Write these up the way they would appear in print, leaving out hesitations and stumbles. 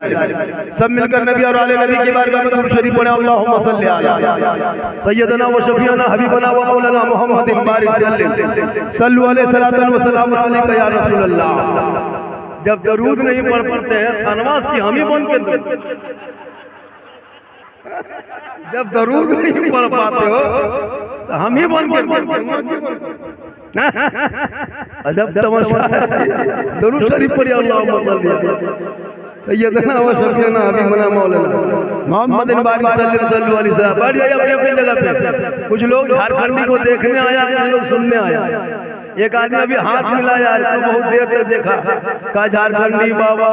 सब मिलकर नबी और आले नबी की बारगाह में दुरूद शरीफ पढ़े। अल्लाहुम्मा सल्ली अला सय्यदना व शफीअना हबीबना व मौलाना मुहम्मदिन बारिक सल्लल्लाहु अलैहि सलातन व सलाम अलैका या रसूल अल्लाह। जब दरूद नहीं पढ़ पाते हैं थानवास की हम ही बन के दो। जब दरूद नहीं पढ़ पाते हो तो हम ही बन के अजब तमाशा है। दरूद शरीफ पढ़िए। अल्लाहुम्मा सल्ली सैयदना व शफीअना हबीबना मौलाना मुहम्मदिन बारिक सल्लल्लाहु अलैहि वसल्लम। बैठ जाइए अपनी अपनी जगह पे। कुछ लोग झारखंडी को देखने आया, कुछ लोग सुनने आया। एक आदमी अभी हाथ मिलाया यार, तो बहुत देर तक देखा। कहा झारखंडी बाबा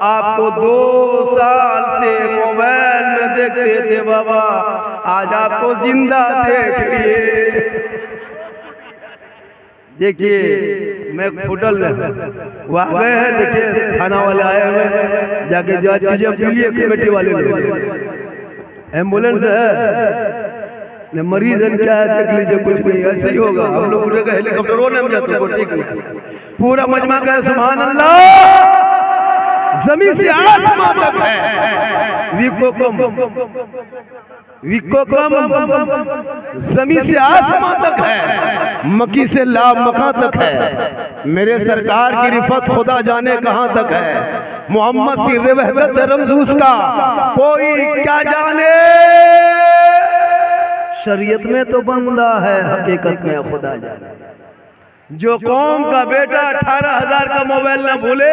आपको 2 साल से मोबाइल में देखते थे बाबा, आज आपको जिंदा देख लिए। देखिए मैं होटल में वो आ गए हैं, देखिए खाना वाले आए हुए, जाके जांच कीजिए पीलिए कमेटी वाले लोग। एम्बुलेंस है, मरीज क्या है देख लीजिए, कुछ नहीं ऐसे ही होगा। हम लोग उड़ेगा हेलीकॉप्टरों में हम जाते हो, ठीक नहीं। पूरा मजमा का सुभान अल्लाह, जमीन से आसमां तक है। विको कम जमीन से आसमां तक है, मक्की से लाभ मका तक है। मेरे सरकार की रिफत खुदा जाने कहां तक है। मोहम्मद सिर वहदत रमजूस का कोई क्या जाने। शरीयत में तो बंदा है, हकीकत में खुदा जाने। जो कौम का बेटा 18,000 का मोबाइल ना भूले,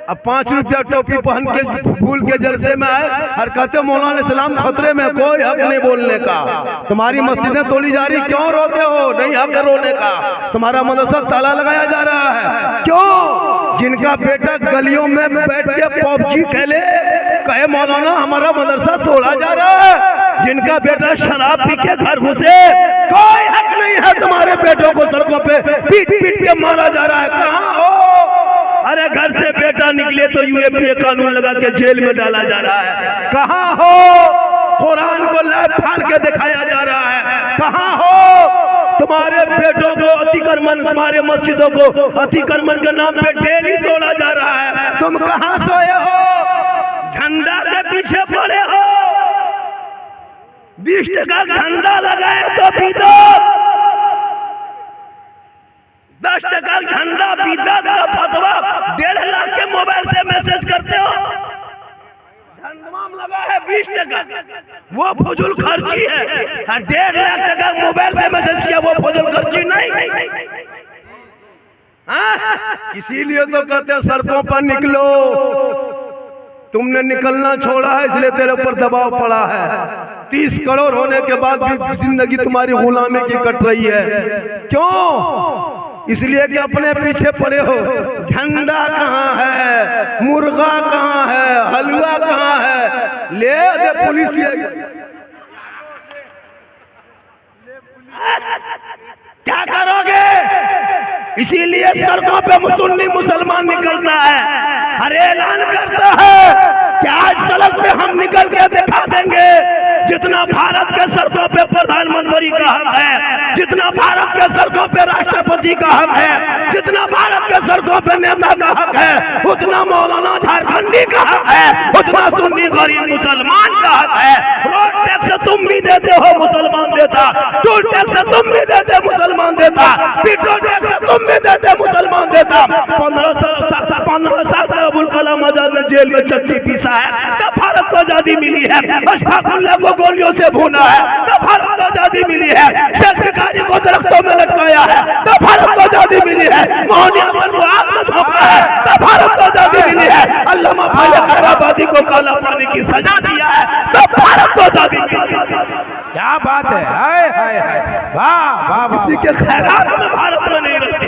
अब 5 रुपया टोपी पहन के भूल के जलसे में आए और कहते मौलाना सलाम खतरे में, कोई हक नहीं बोलने का। तुम्हारी मस्जिदें तोड़ी जा रही, क्यों रोते हो? नहीं हक रोने का। तुम्हारा मदरसा ताला लगाया जा रहा है, क्यों? जिनका बेटा गलियों में बैठ के पबजी खेले, कहे मौलाना हमारा मदरसा तोड़ा जा रहा है। जिनका बेटा शराब पी के घर घुसे, कोई हक नहीं है तुम्हारे बेटों को सड़कों पे पीट पीट के मारा जा रहा है। कहाँ हो? अरे घर से बेटा निकले तो यूएपीए कानून लगा के जेल में डाला जा रहा है। कहाँ हो? कुरान को लात फाड़ के दिखाया जा रहा है। कहाँ हो? तुम्हारे बेटों को अतिक्रमण, तुम्हारे मस्जिदों को अतिक्रमण के नाम पे डेली तोड़ा जा रहा है। तुम कहाँ सोए हो? झंडा के पीछे पड़े हो। 20 टका झंडा लगाए तो पी दो, 10 टका झंडा बिदअत का फतवा 1.5 लाख के मोबाइल से मैसेज करते हो। झंडमाम लगा है 20 टका, वो फजूल खर्ची है। 1.5 लाख टका मोबाइल से मैसेज किया, वो फजूल खर्ची नहीं। इसीलिए तो कहते हैं सड़कों पर निकलो। तुमने निकलना छोड़ा है, इसलिए तेरे ऊपर दबाव पड़ा है। 30 करोड़ होने के बाद भी जिंदगी तुम्हारी गुलामी की कट रही है। क्यों? इसलिए कि अपने पीछे पड़े हो। झंडा कहाँ है? मुर्गा कहाँ है? हलवा कहाँ है? ले दे पुलिस। क्या करोगे? इसीलिए सड़कों पे सुन्नी मुसलमान निकलता है, हर ऐलान करता है कि आज सड़क पे हम निकल के दिखा देंगे जितना भारत के सड़कों पे प्रधानमंत्री का हक है, जितना भारत के सड़कों पे राष्ट्रपति का हक है, जितना भारत के सड़कों पे नेता का हक है, उतना मौलाना झारखंडी का हक है, उतना सुन्नी गरीब मुसलमान का हक है। रोड टैक्स तुम भी देते हो, मुसलमान देता। टोल टैक्स तुम भी देते, मुसलमान देता। पेट्रोल टैक्स तुम भी देते, मुसलमान देता। 15 साल तक अबुल कलाम आजाद ने जेल में चट्टी पीसा है, तब भारत को आजादी मिली है। अशफाकुल्लाह को गोलियों से भूना है, तब भारत को आजादी मिली है। शेख भिखारी को दरख्तों में लटकाया है, तब भारत को आजादी मिली है। मोहनिया को आग में झोंका है, तब भारत को आजादी मिली है। अल्लामा फायद खैराबादी को काला पानी की सजा दिया है, तब भारत को आजादी मिली है। क्या बात है, हाय हाय हाय, वाह वाह। किसी के खैरात में भारत में नहीं रहते,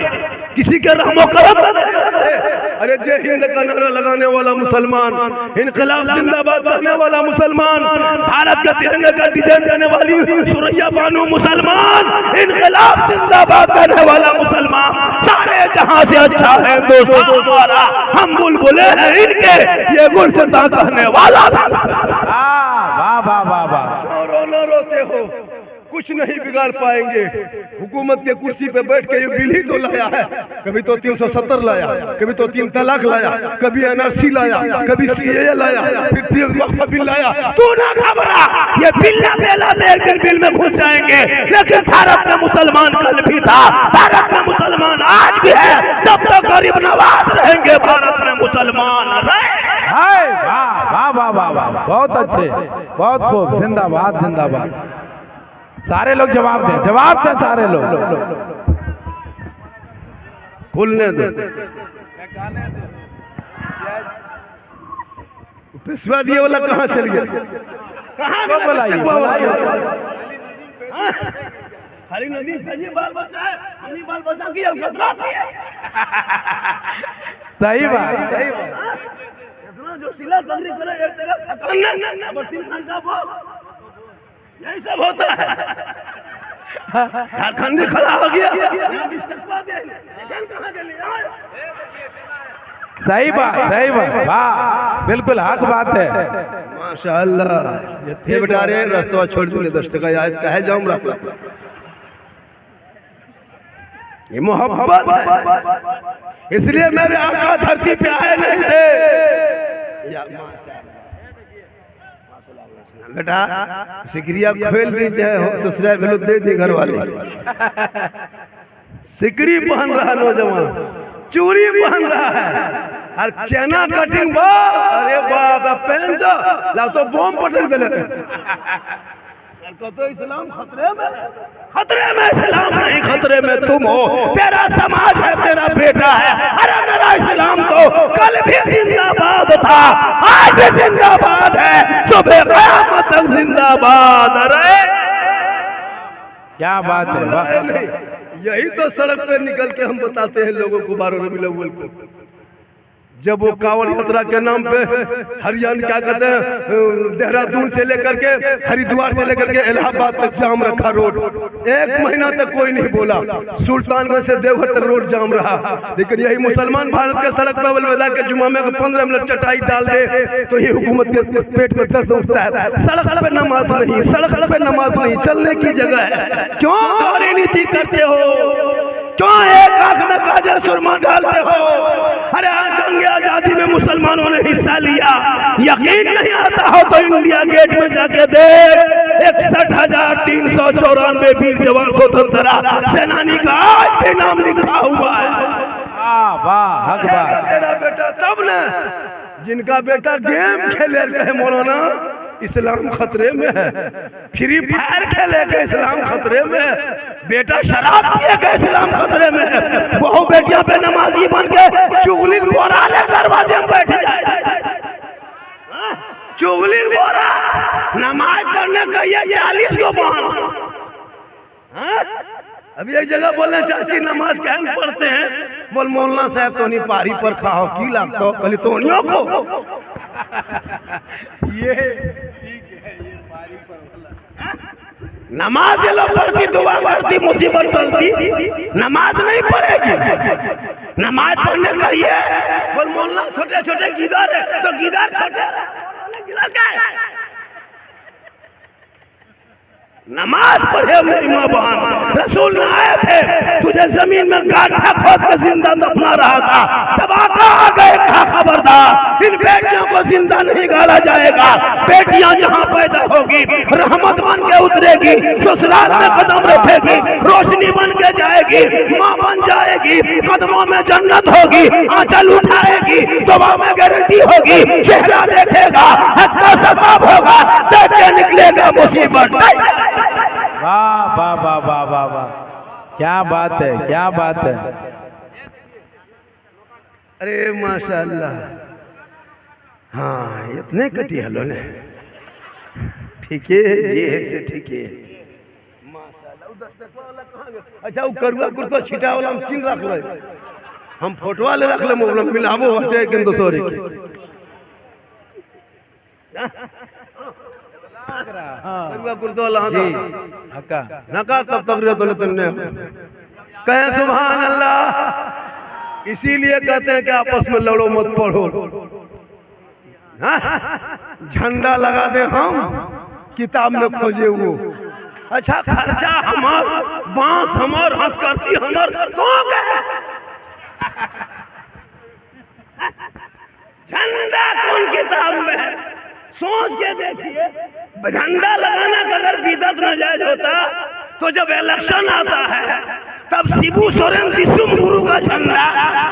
किसी के रहमो करम में नहीं रहते। अरे जय हिंद का नारा लगाने वाला मुसलमान, इनकलाब जिंदाबाद कहने वाला मुसलमान, भारत के तिरंगे का डिजाइन करने वाली सुरैया बानो मुसलमान, इनकलाब जिंदाबाद कहने वाला मुसलमान, सारे जहां से अच्छा है दोस्तों हमारा, हम बुलबुले हैं इनके, ये गुलसिता कहने वाला था। वाह वाह वाह वाह। रोते हो, कुछ नहीं बिगाड़ पाएंगे। हुकूमत के कुर्सी पे बैठ के ये बिल ही तो लाया है, कभी तो 370 लाया, कभी तो 3 तलाक लाया, कभी एनआरसी लाया, कभी सीएए लाया, फिर 3 वक्फ बिल लाया। तू ना घबरा, ये बिल लाते एक दिन बिल में घुस जाएंगे, लेकिन भारत में मुसलमान कल भी था, भारत में मुसलमान आज भी है, तब तक गरीब नवाज रहेंगे, भारत में मुसलमान रहे। वाह वाह वाह वाह वाह, बहुत अच्छे, बहुत खूब, जिंदाबाद जिंदाबाद। सारे लोग जवाब दें सारे लोग। खुलने दो, पिछवा दिए वाला कहाँ चल गया? कहाँ खाली नदी भेजी, बाल बच्चा है, हमनी बाल बच्चा की खतरा है। सही बात, सही बात। इतना जो सिला तंगरी करे एक जगह थकान ना 3 घंटा बोल, यही सब होता है। झारखंड खड़ा हो गया, सही बात, वाह, बिल्कुल हक बात है। माशाअल्लाह। ये बेटा रे रास्ता छोड़ दूँ 10 टका याद कहे जाऊँ रख, ये मोहब्बत है, इसलिए मेरे आका धरती पे आए नहीं थे। बेटा सिकरिया खोल दीजिए, ससुराल भेलो दे दी घर वाले। सिकड़ी पहन रहा नौजवान, चूड़ी पहन रहा है, और चना कटिंग बा, अरे बाबा पहन दो ला तो बम पटक दे। तो इस्लाम खतरे में इस्लाम नहीं, खतरे में तुम हो। तेरा समाज है, तेरा बेटा है। अरे मेरा इस्लाम तो कल भी जिंदाबाद था, आज भी जिंदाबाद है, सुबह क़यामत तक जिंदाबाद। अरे क्या बात है, वाह। यही तो सड़क पे निकल के हम बताते हैं लोगों को 12 रबीउल अव्वल को, जब वो कांवड़ यात्रा के नाम पे हरियाणा क्या कहते हैं, देहरादून से लेकर के हरिद्वार से लेकर के इलाहाबाद तक जाम रखा रोड। 1 महीना तक कोई नहीं बोला, सुल्तानगंज से देवघर तक रोड जाम रहा। लेकिन यही मुसलमान भारत के सड़क पर अलविदा के जुमा में 15 मिनट चटाई डाल दे तो ये हुकूमत के पेट में दर्द उठता है। सड़क पे नमाज नहीं, सड़क पे नमाज नहीं, चलने की जगह है। क्यों दोहरी नीति करते हो? क्यों एक आंख में काजल सुरमा डालते हो? अरे जंग आजादी में मुसलमानों ने हिस्सा लिया, यकीन नहीं आता हो तो इंडिया गेट में जाके देख, 61,394 वीर जवान स्वतंत्रता सेनानी का आज भी नाम लिखा हुआ है। वाह, हक बात। तेरा बेटा तब न, जिनका बेटा गेम खेले कहे मौलाना इस्लाम खतरे में है, फ्री फायर खेले के इस्लाम खतरे में है, बेटा शराब पिए के इस्लाम खतरे में है, बहु बेटियां पे नमाजी बन के चुगली बोरा ले दरवाजे में बैठ जाए। चुगली बोरा नमाज पढ़ने का ये 40 को बहाना। अभी एक जगह बोले चाची नमाज कहन पढ़ते हैं, बोल मौलाना साहब तो नहीं पारी पर खाओ की लागतो कल तो को ये ठीक है, ये पारी पर वाला नमाज ये लोग पढ़ती, दुआ करती, मुसीबत टलती, नमाज नहीं पढ़ेगी। नमाज पढ़ने का ये बोल मौलाना छोटे छोटे गिदार है तो गिदार छोटे, गिदार क्या है? नमाज पढ़े मेरी माँ बहन, रसूल न आए थे, तुझे जमीन में गाढ़ा खोद के जिंदा दफना रहा था। जब आका आ गए कहा खबरदार, इन बेटियों को जिंदा नहीं गाड़ा जाएगा। बेटियां जहाँ पैदा होगी रहमत बन के उतरेगी, ससुराल में कदम रखेगी, रोशनी बन के जाएगी, माँ बन जाएगी, कदमों में जन्नत होगी, आंचल उठाएगी, दुआ में गारंटी होगी, चेहरा देखेगा, हज का सवाब होगा, देख के निकलेगा मुसीबत। वाह वाह वाह वाह वाह वाह, क्या बात है, क्या बात है। अरे माशाअल्लाह, हाँ इतने कटी हलो ने, ठीक है ये है से ठीक है माशाअल्लाह। अच्छा वो करुआ कुर्ता छिटा वाला हम चिन्ह रख ले, हम फोटो वाले रख ले, मोबाइल मिलाबो हटे के दोसरे के करुआ कुर्ता वाला हका नकार तब तक रे तो तुमने कहे सुभान अल्लाह। इसीलिए कहते हैं कि आपस में लड़ो मत पढ़ो, झंडा लगा दे हम किताब में खोजे वो अच्छा खर्चा हमार, बांस हमार, हथकरती हमार, तो झंडा कौन किताब में है? सोच के देखिए, झंडा लगाना का अगर बिदअत नाजायज होता तो जब इलेक्शन आता है तब शिबू सोरेन दिसुम गुरु का झंडा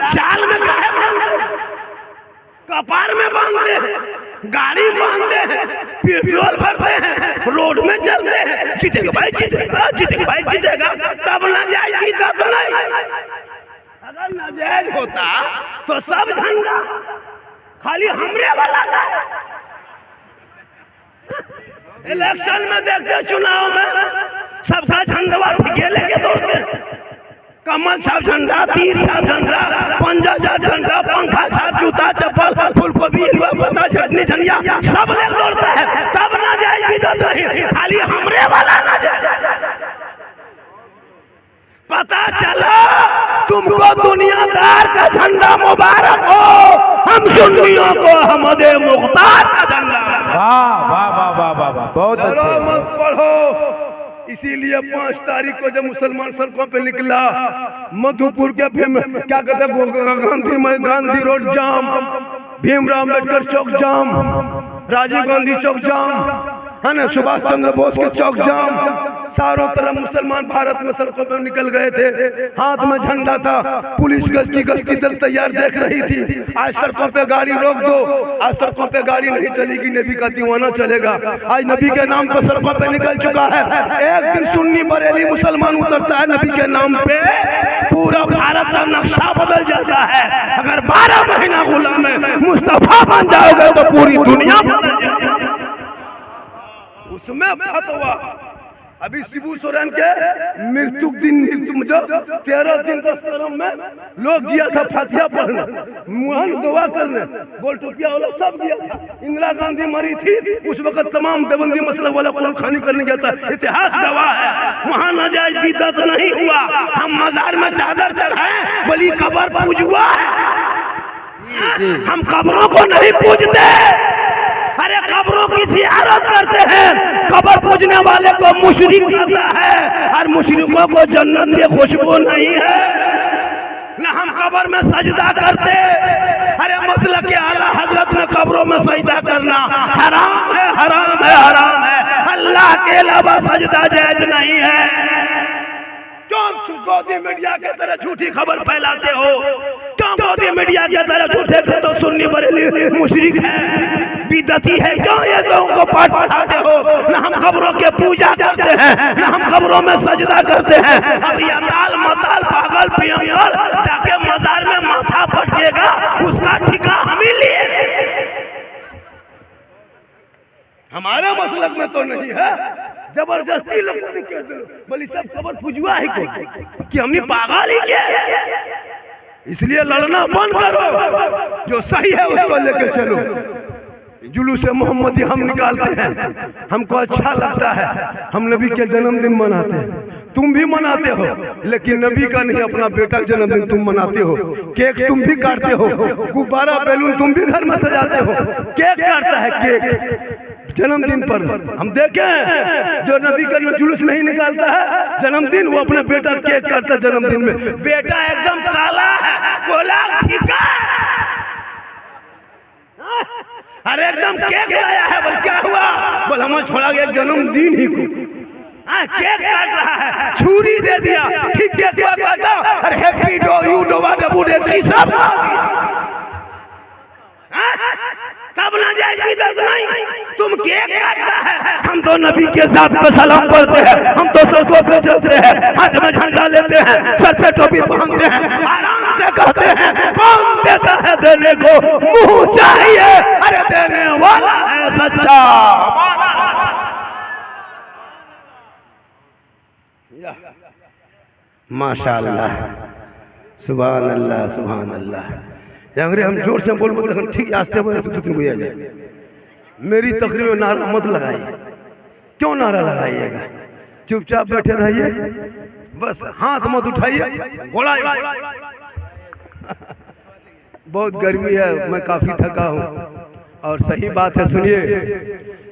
चाल में काहे बांधते हैं, कपार में बांधते हैं, गाड़ी बांधते हैं, पेट्रोल भरते हैं, रोड में चलते हैं, जीतेगा भाई जीतेगा, जीतेगा भाई जीतेगा, तब नाजायज बिदअत नहीं। अगर नाजायज होता तो सब झंडा खाली हमरे वाला था। इलेक्शन में देखते, चुनाव में सबका झंडा ठिके लेके दौड़ते हैं, कमल छाप झंडा, तीर छाप झंडा, पंजा छाप झंडा, पंखा छाप, जूता चप्पल, फूलगोभी, पत्ता, चटनी, धनिया सब लेके दौड़ता है, तब नाजायज बिदअत नहीं, खाली हमरे वाला नाजायज। पता चला तुमको दुनियादार का झंडा मुबारक हो, हम सुन्नियों को अहमदे मुख्तार का झंडा। वाह वाह वाह वाह वाह वाह, बहुत अच्छे। मत पढ़ो। इसीलिए 5 तारीख को जब मुसलमान सड़कों पे निकला, मधुपुर के क्या कहते हैं, गांधी रोड जाम, भीमराव अम्बेडकर चौक जाम, राजीव गांधी चौक जाम, है ना, सुभाष चंद्र बोस के चौक जाम, चारों तरफ मुसलमान भारत में सड़कों पर निकल गए थे, हाथ में झंडा था, पुलिस गश्ती दल तैयार देख रही थी। आज सड़कों पे गाड़ी रोक दो, आज सड़कों पे गाड़ी नहीं चलेगी, नबी का दीवाना चलेगा। आज नबी के नाम पर सड़कों पे निकल चुका है। एक दिन सुन्नी बरेली मुसलमान उतरता है नबी के नाम पे, पूरा भारत का नक्शा बदल जाता है। अगर 12 महीना गुलाम में मुस्तफा बन जाओगे तो पूरी दुनिया बदल जाएगी। उसमें फतवा अभी शिबू सोरेन के मृत्यु दिन, जो 13 दिन 10 करम में लोग गया था फातिहा पढ़ने, मुहन दुआ करने, गोल टोपिया वाला सब गया था। इंदिरा गांधी मरी थी उस वक्त तमाम देवबंदी मसला वाला कुल खानी करने गया था। इतिहास गवाह है, वहाँ नाजायज बिदअत नहीं हुआ। हम मजार में चादर चढ़ाए, बली कब्र पूजुआ है, हम कब्रों को नहीं पूजते। अरे कब्रों की जियारत करते हैं, कब्र पूजने वाले को मुशरिक कहता है, और मुशरिकों को जन्नत की खुशबू नहीं है। न हम कब्र में सजदा करते। अरे मसला के आला हजरत में कब्रों में सजदा करना हराम है, हराम है, हराम है। अल्लाह के अलावा सजदा जायज नहीं है। क्यों गोदी मीडिया के तरह झूठी खबर फैलाते हो? क्यों गोदी मीडिया के तरह झूठे तो सुन्नी बरेली मुशरिक है, बिदअती है, क्यों ये लोगों को पाठ पढ़ाते हो? न हम कब्रों के पूजा करते हैं, न हम कब्रों में सजदा करते हैं। अब ये ताल मताल पागल पियंगल जाके मजार में माथा फटकेगा, उसका ठिका हम ही लिए। हमारा मसलक में तो नहीं है, जबरदस्ती लोगों ने कह दो बोली सब कब्र पूजुआ है कि हमने पागल ही किया। इसलिए लड़ना बंद करो, जो सही है उसको लेके चलो। जुलूस मोहम्मदी हम निकालते हैं, हमको अच्छा लगता है, हम नबी के जन्मदिन मनाते हैं। तुम भी मनाते हो, लेकिन नबी का नहीं, अपना बेटा का जन्मदिन तुम मनाते हो। केक तुम भी काटते हो, गुब्बारा बैलून तुम भी घर में सजाते हो। केक काटता है, केक जन्मदिन पर हम देखें, जो नबी का जुलूस नहीं निकालता है जन्मदिन, वो अपने बेटा केक काटता है जन्मदिन में। बेटा एकदम काला है, गोला फीका, अरे एकदम केक लाया है, बोल क्या हुआ? बोल हमें छोड़ा गया जन्मदिन ही को। केक काट रहा है, छुरी दे दिया, ठीक केक काटा, अरे हैप्पी डो यू डोवा डबू डेक्सी सब तब ना जायज बिदअत नहीं। तुम केक काटता है, हम तो नबी के साथ पे सलाम करते हैं, हम तो सड़कों पे चलते हैं, हाथ में झंडा लेते हैं, सर पे टोपी पहनते हैं, आराम से कहते हैं कौन देता है देने को मुंह चाहिए, अरे देने वाला है सच्चा। माशाअल्लाह, सुभान अल्लाह, सुभान अल्लाह। अंग्रेज हम जोर से बोल बोलते ठीक आस्ते बोले तो तुमको आ जाए। मेरी तकरीर में नारा मत लगाइए। क्यों नारा लगाइएगा? चुपचाप बैठे रहिए, बस हाथ मत उठाइए, घोड़ा। बहुत गर्मी है, मैं काफ़ी थका हूँ। और सही बात है, सुनिए,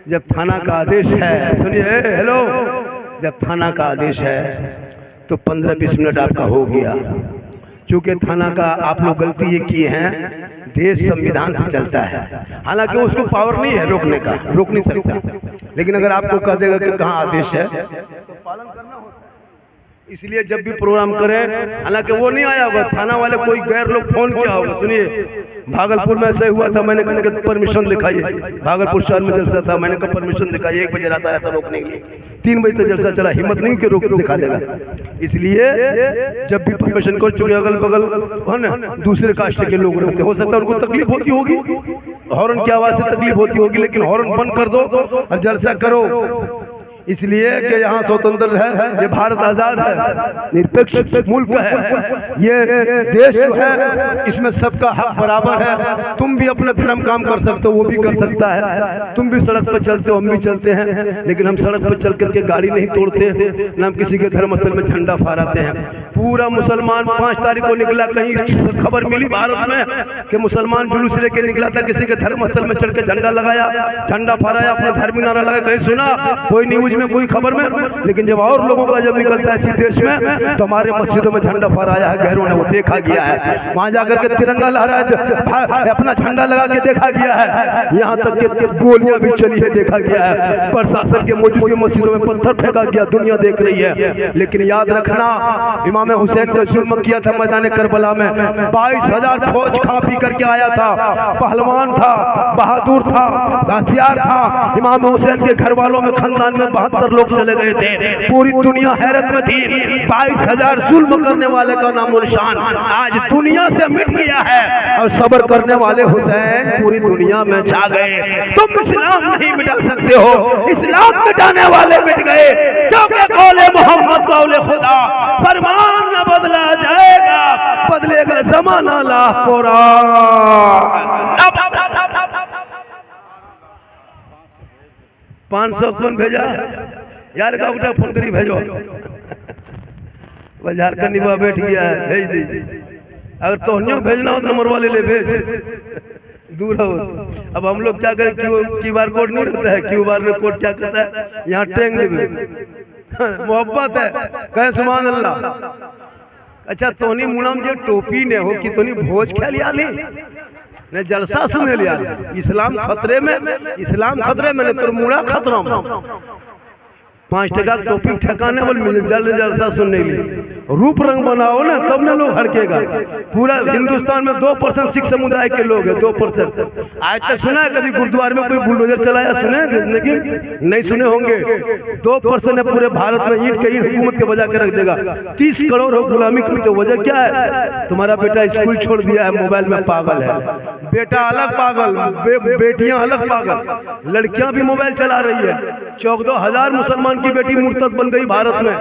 जब थाना का आदेश है, सुनिए, हेलो, जब थाना का आदेश है तो 15-20 मिनट आपका हो गया। चूंकि थाना का आप लोग गलती ये किए हैं, देश संविधान से चलता है, हालांकि उसको पावर नहीं है रोकने का, रोक नहीं सकता, लेकिन अगर आपको कह देगा कि कहाँ आदेश है तो पालन करना होता है। इसलिए जब भी प्रोग्राम करें, हालांकि वो नहीं आया होगा, थाना वाले कोई गैर लोग फोन किया होगा। सुनिए, भागलपुर में ऐसा हुआ था, मैंने कहा कि परमिशन दिखाइए, भागलपुर शहर में जलसा था, मैंने कहा परमिशन दिखाइए, 1 बजे रात आया था रोकने के लिए, 3 बजे तक जलसा चला, हिम्मत नहीं कि रोक दिखा देगा। इसलिए जब भी परमिशन कर चुके अगल बगल है ना दूसरे कास्ट के लोग रहते, हो सकता है उनको तकलीफ होती होगी, हॉर्न की आवाज से तकलीफ होती होगी, लेकिन हॉर्न बंद कर दो और जलसा करो। इसलिए कि यहाँ स्वतंत्र है, ये भारत आजाद है, निरपेक्ष मुल्क है, ये देश जो है इसमें सबका हक बराबर है। तुम भी अपना धर्म काम कर सकते हो, वो भी कर सकता है, तुम भी सड़क पर चलते हो, हम भी चलते हैं, लेकिन हम सड़क पर चल करके गाड़ी नहीं तोड़ते, न हम किसी के धर्म स्थल में झंडा फहराते हैं। पूरा मुसलमान 5 तारीख को निकला, कहीं खबर मिली भारत में कि मुसलमान जुलूस लेके निकला था, किसी के धर्म स्थल में चढ़ के झंडा लगाया, झंडा फहराया, अपना धार्मिक नारा लगाया, कहीं सुना कोई न्यूज में, कोई खबर में? लेकिन जब और लोगों का जब निकलता है इसी देश में, तो हमारे मस्जिदों में झंडा फहराया है, गैरों ने वो देखा गया है, वहां जाकर के तिरंगा लहराया, अपना झंडा लगा के देखा गया है, यहाँ तक कि गोलियां भी चली है देखा गया है, प्रशासन के मौजूदगी मस्जिदों में पत्थर फेंका गया, दुनिया देख रही है। लेकिन याद रखना, इमाम हुसैन ने जुल्म किया था मैदान करबला में, 22,000 फौज खा पी करके आया था, पहलवान था, बहादुर था, हथियार था। इमाम हुसैन के घर वालों में, खानदान में 72 लोग चले गए थे, पूरी दुनिया हैरत में थी। 22,000 जुल्म करने वाले का नामो निशान आज दुनिया से मिट गया है, और सब्र करने वाले हुसैन पूरी दुनिया में छा गए। तुम इस्लाम नहीं मिटा सकते हो, इस्लाम मिटाने वाले मिट गए, क्योंकि कौले मोहम्मद कौले खुदा, फरमान न बदला जाएगा, बदलेगा जमाना ला कुरान। 500 कौन भेजा यार, का फोन करी भेजो, झारखंड निभा बैठ गया है, भेज दीजिए। अगर तोहनियों भेजना हो तो नंबर वाले ले भेज, दूर हो। अब हम लोग क्या करें, QR कोड नहीं रहता है, QR कोड क्या कहता है, यहाँ टेंग देवे, मोहब्बत है, कहे सुभान अल्लाह। अच्छा, तोहनी मुनाम जो टोपी ने हो कि तोहनी भोज ख्या लिया ले ने जलसा सुने लिया, इस्लाम खतरे में, इस्लाम खतरे में, तो मुड़ा खतरा में। 5 टका टोपी ठकाने वाले जलसा सुनने के लिए रूप रंग बनाओ ना, तब ना लोग हड़केगा। पूरा हिंदुस्तान में 2% सिख समुदाय के लोग हैं, 2%। आज तक सुना है कभी गुरुद्वारे में कोई बुलडोजर चलाया? सुने लेकिन नहीं सुने होंगे। 2% है पूरे भारत में, ईंट के ईंट हुकूमत के बजा के रख देगा। 30 करोड़ हो गुलामी करते, वजह क्या है? तुम्हारा बेटा स्कूल छोड़ दिया है, मोबाइल में पागल है, बेटा अलग पागल, बेटियां अलग पागल, लड़कियां भी मोबाइल चला रही है। 14,000 मुसलमान की बेटी मुर्तद बन गई भारत में।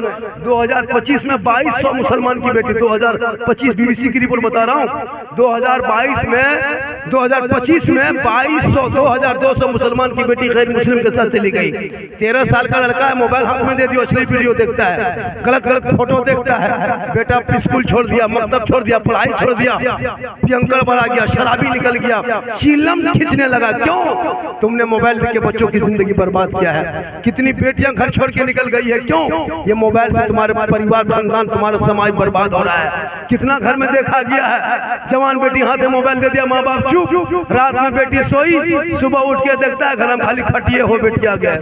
2025 में 2200 मुसलमान की बेटी, 2025 BBC की रिपोर्ट बता रहा हूँ, 2022 में 2025 में 2200 मुसलमान की बेटी गैर मुस्लिम के साथ चली गई। 13 साल का लड़का है, मोबाइल हाथ में दे दिया, अश्लील वीडियो देखता है, गलत गलत फोटो देखता है। बेटा स्कूल छोड़ दिया, मकतब छोड़ दिया, पढ़ाई छोड़ दिया, पियंकर बढ़ा गया, शराबी निकल गया, चिलम खींचने लगा। क्यों? तुमने मोबाइल देख के बच्चों की जिंदगी बर्बाद किया है। कितनी बेटियां घर छोड़ के निकल गई है, क्यों? ये मोबाइल से तुम्हारे परिवार, खानदान, तुम्हारा समाज बर्बाद हो रहा है। कितना घर में देखा गया है, जवान बेटी हाथ में मोबाइल दे दिया, माँ बाप चुप, रात में बेटी सोई, सुबह उठ के देखता है घर में खाली खटिए हो, बेटी आ गए।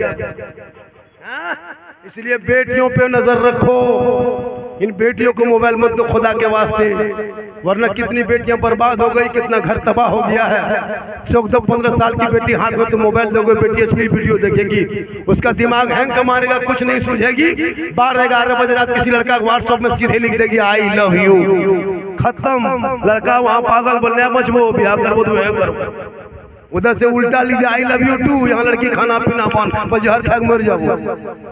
इसलिए बेटियों पे नजर रखो, इन बेटियों को मोबाइल मत दो खुदा के वास्ते, वरना कितनी बेटियां बर्बाद हो गई, कितना घर तबाह हो गया है। 14-15 साल की बेटी हाथ में तो मोबाइल दोगे, बेटी असली वीडियो देखेगी, उसका दिमाग हैंग का मारेगा, कुछ नहीं सूझेगी। 12-11 बजे रात किसी लड़का व्हाट्सएप में सीधे लिख देगी आई लव यू, खत्म। लड़का वहां पागल बनने मजबूर, ब्याह करबो तो यह करो, उधर से उल्टा लिख दिया आई लव यू टू, यहाँ लड़की खाना पीना पान पर जहर खा मर जाओ,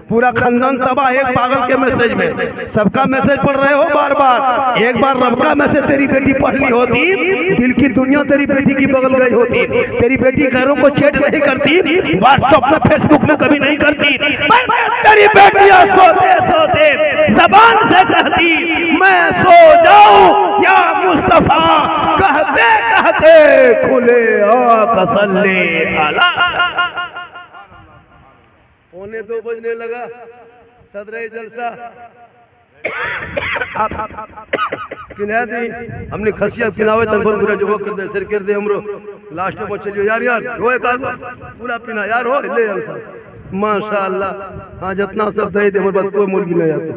पूरा खानदान तबाह एक पागल के मैसेज में। सबका मैसेज पढ़ रहे हो बार बार, एक बार रब का मैसेज तेरी बेटी पढ़ ली होती, दिल की दुनिया तेरी बेटी की बगल गई होती। तेरी बेटी घरों को चैट नहीं करती, व्हाट्सएप में फेसबुक में कभी नहीं करती, तेरी बेटियां सोते सोते जबान से कहती मैं सो जाऊं या मुस्तफा, कहते कहते खुले सल्ले अला। 1:45 बजने लगा, सदर जलसा पिना दी हमने खसिया पिनावे तन पर पूरा जो कर दे सिर कर दे हमरो लास्ट में चलियो यार रोए का पूरा पिना यार हो ले जलसा माशाअल्लाह। हाँ जितना सब दे दे हमर बात कोई मूल भी नहीं आता।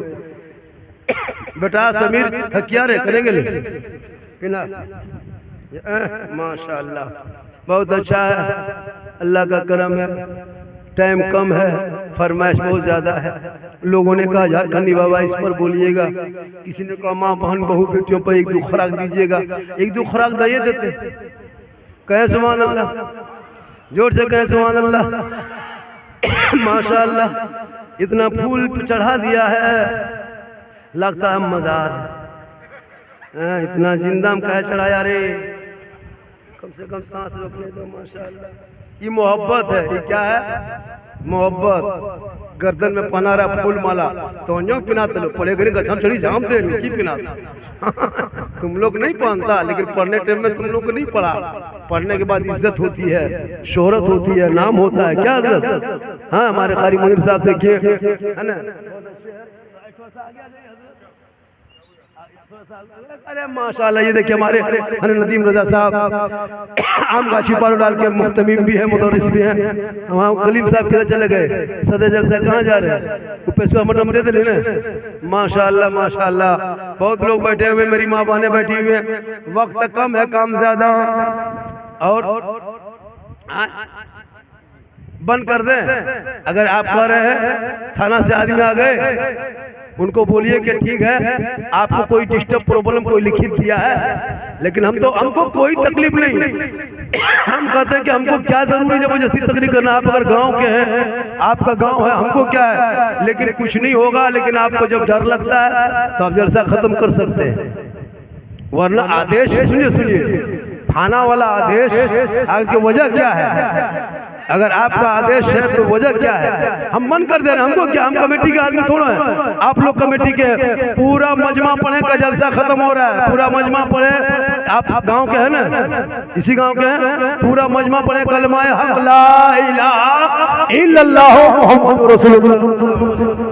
बेटा समीर थकिया रे करेंगे ले पिना माशाअल्लाह बहुत अच्छा है, अल्लाह का करम है। टाइम कम है, फरमाइश बहुत ज़्यादा है। लोगों ने कहा झारखंडी बाबा इस पर बोलिएगा, किसी ने कहा माँ बहन बहू बेटियों पर एक दो खुराक दीजिएगा, एक दो खुराक दे देते। कहे सुभान अल्लाह, जोर से कहे सुभान अल्लाह। माशाअल्लाह इतना फूल चढ़ा दिया है लगता है मजार। इतना जिंदा में कहे चढ़ाया रे, कम से कम सांस रोकने दो। माशाअल्लाह ये मोहब्बत है, ये क्या है मोहब्बत। गर्दन में पहना फूल माला तो न्यों पिनाते लो पड़े गए गछम छड़ी जाम दे की पिनाता। तुम लोग नहीं पहनता, लेकिन पढ़ने टाइम में तुम लोग को नहीं पढ़ा। पढ़ने के बाद इज्जत होती है, शोहरत होती है, नाम होता है। क्या हजरत? हाँ हमारे कारी मुनीर साहब देखिए है ना, अरे माशाल्लाह ये देखिए हमारे नदीम रजा साहब आम गाछी पर डाल के मुख्तमीम भी है, मुदर्रिस भी है। वहाँ कलीम साहब किधर चले गए? सदर जलसा कहाँ जा रहे हैं? पैसा मटम दे दे ना। माशाल्लाह माशाल्लाह बहुत लोग बैठे हुए, मेरी माँ बहनें बैठी हुई हैं। वक्त कम है, काम ज्यादा। और बंद कर दें। अगर आप कह रहे हैं थाना से आदमी आ गए, उनको बोलिए कि ठीक है आपको कोई डिस्टर्ब प्रॉब्लम कोई लिखित दिया है, लेकिन हमको कोई तकलीफ नहीं। हम कहते हैं कि हमको क्या जरूरी जबरदस्ती तकलीफ करना। आप अगर गांव के हैं, आपका गांव है, हमको क्या है, लेकिन कुछ नहीं होगा। लेकिन आपको जब डर लगता है तो आप जलसा खत्म कर सकते हैं, वरना आदेश सुनिए थाना वाला आदेश आपकी वजह क्या है? अगर आपका आदेश है तो वजह क्या है? हम मन कर दे रहे हैं, हमको क्या, हम कमेटी के आदमी थोड़ा है। आप लोग कमेटी के पूरा मजमा पढ़े का जलसा खत्म हो रहा है, पूरा मजमा पढ़े। आप गांव के हैं ना, इसी गांव के हैं, पूरा मजमा पढ़े कलमाए हक ला इलाहा इल्लल्लाह मुहम्मदुर रसूलुल्लाह।